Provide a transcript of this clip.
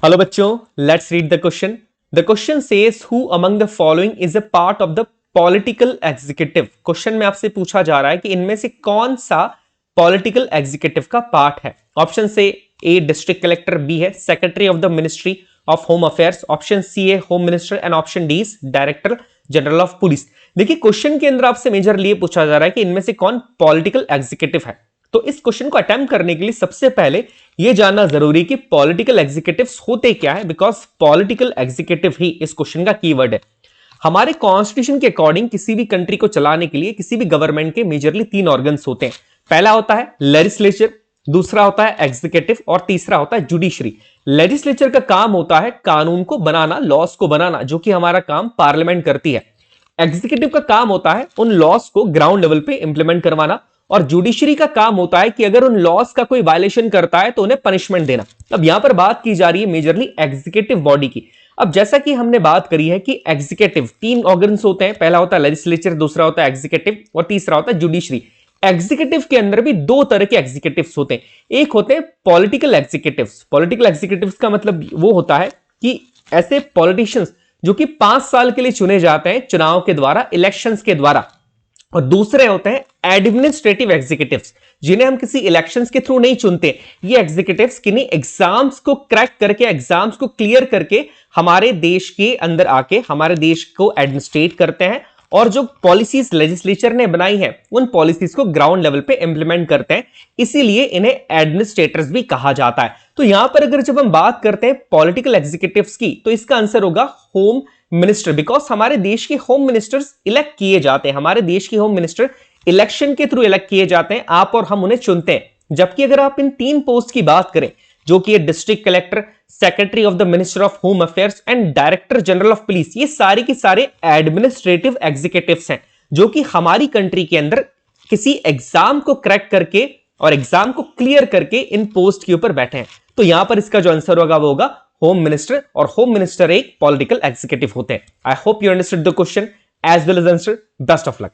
Hello बच्चों, let's read the question. The question says who among the following is a part of the political executive. Question में आपसे पूछा जा रहा है कि इनमें से कौन सा पॉलिटिकल एग्जीक्यूटिव का पार्ट है. ऑप्शन से ए डिस्ट्रिक्ट कलेक्टर, बी है secretary of the ministry of home affairs, option C है home minister and option D is director general of police. देखिए क्वेश्चन के अंदर आपसे मेजरली पूछा जा रहा है कि इनमें से कौन पॉलिटिकल एग्जीक्यूटिव है. तो इस क्वेश्चन को अटेम्प्ट करने के लिए सबसे पहले यह जानना जरूरी कि पॉलिटिकल एग्जीक्यूटिव्स होते क्या है, बिकॉज पॉलिटिकल एग्जीक्यूटिव ही इस क्वेश्चन का कीवर्ड है. हमारे कॉन्स्टिट्यूशन के अकॉर्डिंग किसी भी कंट्री को चलाने के लिए किसी भी गवर्नमेंट के मेजरली तीन ऑर्गन्स होते हैं. पहला होता है लेजिस्लेचर, दूसरा होता है एग्जीक्यूटिव और तीसरा होता है जुडिशरी. लेजिस्लेचर का काम होता है कानून को बनाना, लॉस को बनाना, जो कि हमारा काम पार्लियामेंट करती है. एग्जीक्यूटिव का काम होता है उन लॉस को ग्राउंड लेवल पे इंप्लीमेंट करवाना, और जुडिशरी का काम होता है कि अगर उन लॉस का कोई वायलेशन करता है तो उन्हें पनिशमेंट देना. अब यहां पर बात की जा रही है मेजरली एग्जीक्यूटिव बॉडी की. अब जैसा कि हमने बात करी है कि एग्जीक्यूटिव तीन ऑर्गन्स होते हैं, पहला होता है लेजिस्लेचर, दूसरा होता है एग्जीक्यूटिव और तीसरा होता है जुडिशरी. एग्जीक्यूटिव के अंदर भी दो तरह के एग्जीक्यूटिव्स होते हैं. एक होते हैं पॉलिटिकल एग्जीक्यूटिव्स. पॉलिटिकल एग्जीक्यूटिव्स का मतलब वो होता है कि ऐसे पॉलिटिशियंस जो कि 5 साल के लिए चुने जाते हैं चुनाव के द्वारा, इलेक्शंस के द्वारा. और दूसरे होते हैं एडमिनिस्ट्रेटिव एग्जीक्यूटिव्स, जिन्हें हम किसी इलेक्शंस के थ्रू नहीं चुनते. ये एग्जीक्यूटिव्स किन्हीं एग्जाम्स को क्रैक करके, एग्जाम्स को क्लियर करके हमारे देश के अंदर आके हमारे देश को एडमिनिस्ट्रेट करते हैं, और जो पॉलिसीज लेजिस्लेचर ने बनाई है उन पॉलिसीज को ग्राउंड लेवल पे इंप्लीमेंट करते हैं. इसीलिए इन्हें एडमिनिस्ट्रेटर्स भी कहा जाता है. तो यहां पर अगर जब हम बात करते हैं पॉलिटिकल एग्जीक्यूटिव्स की, तो इसका आंसर होगा होम मिनिस्टर, बिकॉज हमारे देश के होम मिनिस्टर्स इलेक्ट किए जाते हैं. हमारे देश के होम मिनिस्टर इलेक्शन के थ्रू इलेक्ट किए जाते हैं, आप और हम उन्हें चुनते हैं. जबकि अगर आप इन तीन पोस्ट की बात करें, जो कि district collector, secretary of the minister of home affairs and director general of police, ये सारे के सारे एडमिनिस्ट्रेटिव एग्जीक्यूटिव्स हैं, जो कि हमारी कंट्री के अंदर किसी एग्जाम को क्रैक करके और एग्जाम को क्लियर करके इन पोस्ट के ऊपर बैठे हैं. तो यहां पर इसका जो आंसर होगा वो होगा होम मिनिस्टर, और होम मिनिस्टर एक पॉलिटिकल एग्जीक्यूटिव होते हैं. I hope you understood the question as well as answer. Best of luck.